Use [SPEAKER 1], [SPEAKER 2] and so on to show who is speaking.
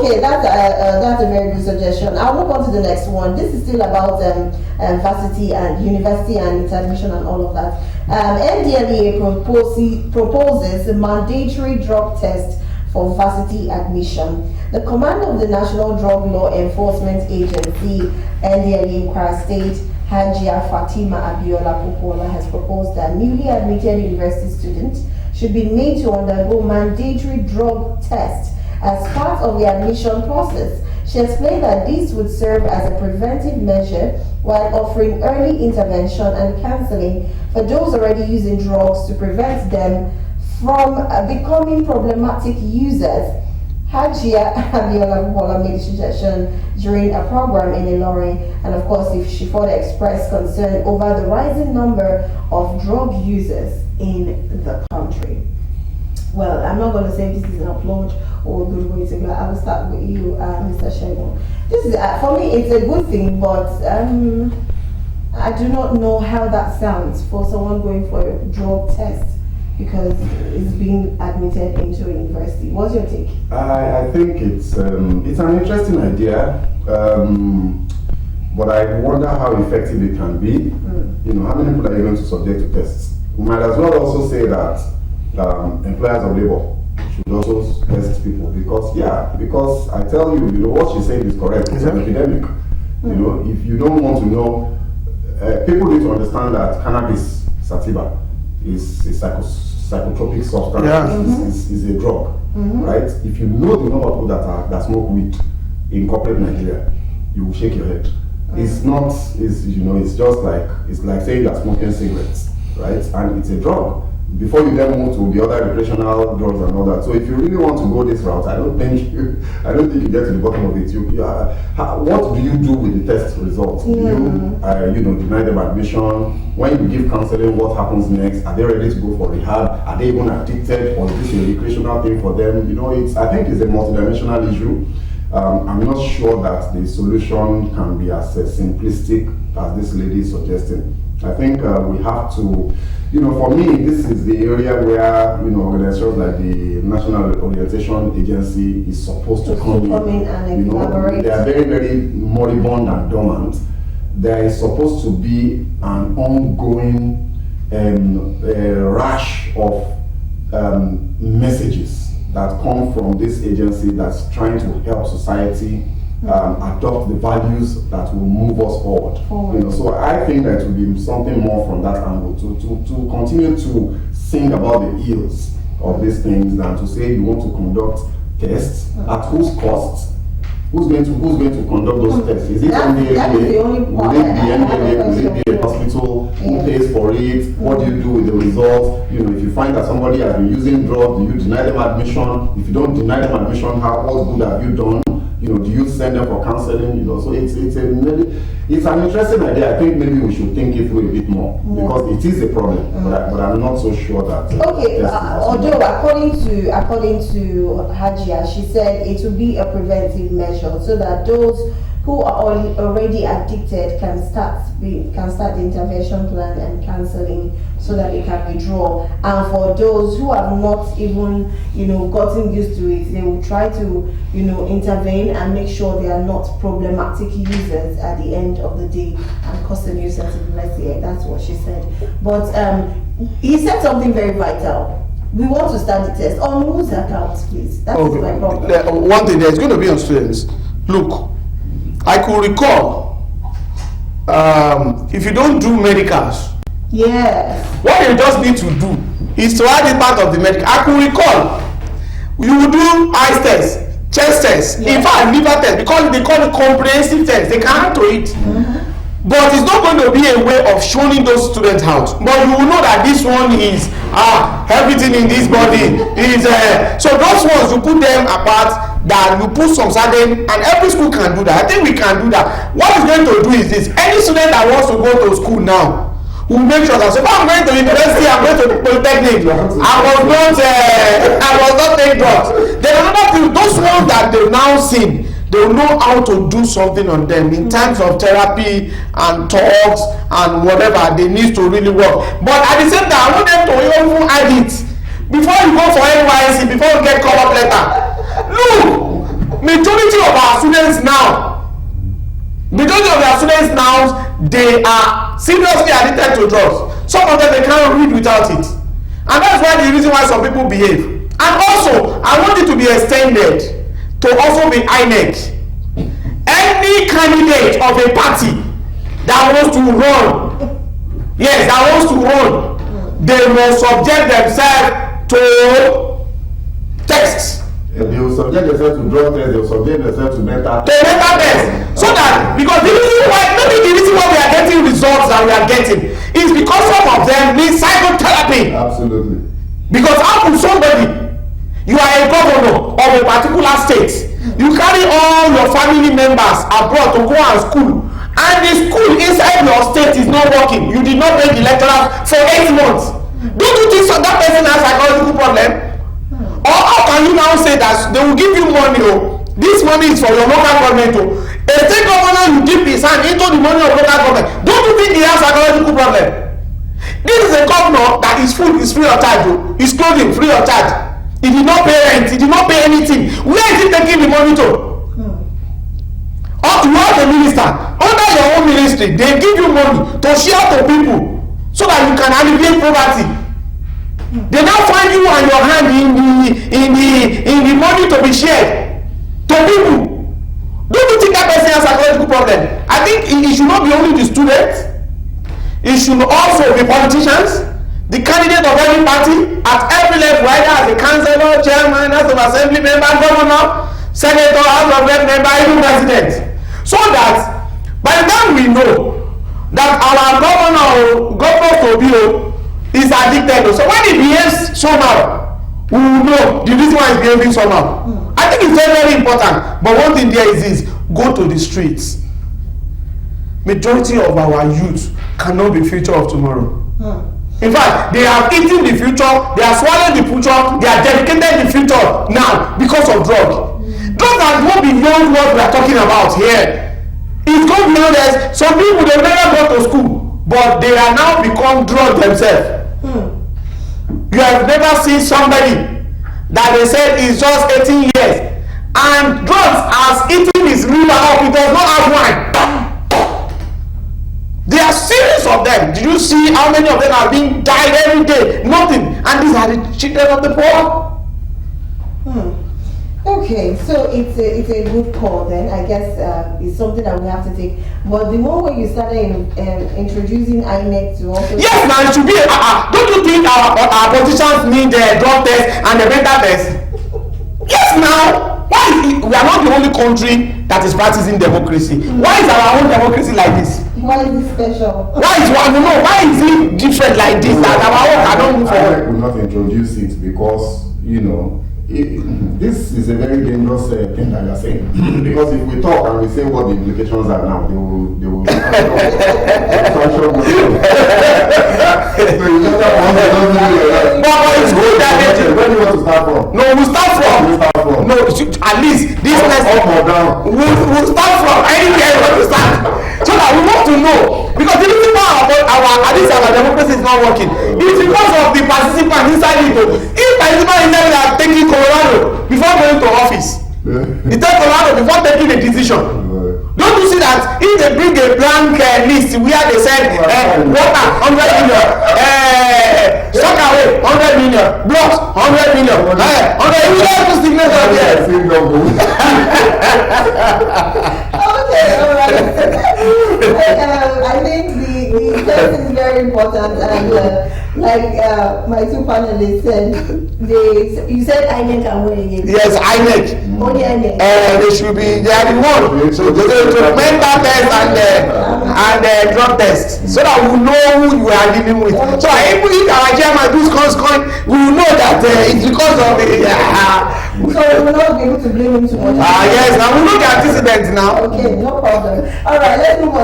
[SPEAKER 1] Okay, that's a very good suggestion. I'll move on to the next one. This is still about varsity and university and its admission and all of that. NDLEA proposes a mandatory drug test for varsity admission. The commander of the National Drug Law Enforcement Agency, NDLEA Kwara State, Hajia Fatima Abiola Popola, has proposed that newly admitted university students should be made to undergo mandatory drug test as part of the admission process. She explained that this would serve as a preventive measure while offering early intervention and counseling for those already using drugs to prevent them from becoming problematic users. Hajia Abiola Popola made a suggestion during a program in Ilorin, and of course, if she further expressed concern over the rising number of drug users in the country. Well, I'm not going to say this is an applaud or a good way to go. I will start with you, Mr. Shegun. This is, for me, it's a good thing, but I do not know how that sounds for someone going for a drug test because it's being admitted into a university. What's your take?
[SPEAKER 2] I think it's an interesting idea, but I wonder how effective it can be. You know, how many people are you going to subject to tests? We might as well also say that employers of labor should also test people because I tell you, what she's saying is correct. It's an epidemic. You know, if you don't want to know, people need to understand that cannabis sativa is a psychotropic substance. Is a drug, right? If you know the number of people that smoke weed in corporate Nigeria, you will shake your head. It's not. It's just like saying you're smoking cigarettes, right? And it's a drug. Before you then move to the other recreational drugs and all that. So if you really want to go this route, I don't think you get to the bottom of it. What do you do with the test results? Do you deny them admission? When you give counseling, what happens next? Are they ready to go for rehab? Are they even addicted, or is this a recreational thing for them? I think it's a multidimensional issue. I'm not sure that the solution can be as simplistic as this lady is suggesting. I think we have to, for me, this is the area where, organizations like the National Orientation Agency is supposed to come in and collaborate. They are very, very moribund and dormant. There is supposed to be an ongoing rash of messages that come from this agency that's trying to help society adopt the values that will move us forward. So I think that will be something more from that angle to continue to sing about the ills of these things than to say you want to conduct tests at whose cost. Who's going to conduct those tests? Is it NDLEA? Will it be NDLEA? Will it be a hospital? Who pays for it? What do you do with the results? If you find that somebody has been using drugs, do you deny them admission? If you don't deny them admission, what good have you done? Do you send them for counseling? So it's an interesting idea. I think maybe we should think it through a bit more because it is a problem. But I'm not so sure that.
[SPEAKER 1] Although according to Hajia, she said it will be a preventive measure so that those who are already addicted can start the intervention plan and counseling so that they can withdraw. And for those who have not even gotten used to it, they will try to intervene and make sure they are not problematic users at the end of the day and cause a nuisance in the next year. That's what she said. But he said something very vital. We want to start the test on whose account, please. That's my problem.
[SPEAKER 3] One thing, there's going to be on students. Look, I could recall, if you don't do medicals, what you just need to do is to add it part of the medical. I could recall, you would do eyes test, chest test, in fact liver test, because they call it comprehensive test. They can add to it. But it's not going to be a way of showing those students out. But you will know that this one is everything in this body is so those ones you put them apart. That you put some certain, and every school can do that. I think we can do that. What it's going to do is this: any student that wants to go to school now will make sure that if I'm going to university, I'm going to polytechnic. I was not take drugs. Then another thing, those ones that they've now seen, they will know how to do something on them in terms of therapy and talks and whatever they need to really work. But at the same time, I want them to even add it before you go for NYC, before you get call up letter. Look, majority of our students now, they are seriously addicted to drugs. Some of them, they can't read without it. And that's why the reason why some people behave. And also, I want it to be extended to also be INEC. Any candidate of a party that wants to run, yes, that wants to run, they must subject themselves to tests.
[SPEAKER 2] They will subject themselves to drug tests, they will subject themselves to mental
[SPEAKER 3] tests. So that, because the reason why we are getting results that we are getting is because some of them need psychotherapy.
[SPEAKER 2] Absolutely.
[SPEAKER 3] Because how could somebody, you are a governor of a particular state, you carry all your family members abroad to go and school, and the school inside your state is not working, you did not pay the lecturers for 8 months. Don't you think so that person has a psychological problem? Or how can you now say that they will give you money, oh, this money is for your local government, oh. A state governor, you dip his hand into the money of local government. Don't you think he has a psychological problem? This is a governor that his food is free of charge, oh. His clothing free of charge. He did not pay rent, he did not pay anything. Where is he taking the money to? Or you are the minister, under your own ministry, they give you money to share to people so that you can alleviate poverty. They now find you and your hand in the money to be shared to people. Don't you think that person has a psychological problem? I think it should not be only the students. It should also be politicians, the candidate of every party at every level, either as a councillor, chairman, house of assembly member, governor, senator, house of rep member, even president. So that by the time we know that our governor Tobio is addicted, so when he behaves somehow, we will know the reason why he's behaving somehow. I think it's very, very important. But one thing there is this: go to the streets. Majority of our youth cannot be future of tomorrow. In fact, they have eaten the future, they have swallowed the future, they are dedicated the future now because of drug. Drugs are go beyond what we are talking about here. It goes beyond this. Some people, they never go to school, but they are now become drug themselves. You have never seen somebody that they said is just 18 years and drugs has eaten his liver up, it does not have wine. There are series of them. Did you see how many of them are being died every day? Nothing. And these are the children of the poor.
[SPEAKER 1] Okay, so it's a good call then. I guess it's something that we have to take. But the moment you started introducing INEC to also...
[SPEAKER 3] Yes, now it should be... don't you think our politicians need the drug test and the mental test? Yes, now. Why is it, we are not the only country that is practicing democracy. Why is our own democracy like this?
[SPEAKER 1] Why is it special?
[SPEAKER 3] Why is it different like this? That our own cannot move forward?
[SPEAKER 2] I will not introduce it because, you know, this is a very dangerous thing that you are saying. Because if we talk and we say what the implications are now, they will so you
[SPEAKER 3] but it's good that
[SPEAKER 2] where do you want to start from?
[SPEAKER 3] No, we start from. No, at least this
[SPEAKER 2] up or down.
[SPEAKER 3] We'll start from anywhere we want to start. So that we want to know. Because the reason why our democracy is not working is because of the participants inside it. If participants inside it are taking Colorado before going to office, they take Colorado before taking a decision. Don't you see that if they bring a blank list where they said water 100 million, stock away 100 million, blocks 100 million, 100 million to signature there.
[SPEAKER 1] Okay, all right. I think the test is very important, and like my two panelists said, you said INEC and what again?
[SPEAKER 3] Yes, INEC.
[SPEAKER 1] Only INEC.
[SPEAKER 3] They should be, they are the one. So they do mental test and drug test, so that we know who you are dealing with. So if our chairman does coin, we will know that it's because of the.
[SPEAKER 1] So we will not be able to blame him too much.
[SPEAKER 3] Yes, now we look at antecedents now.
[SPEAKER 1] Okay, no problem. All right, let's move on.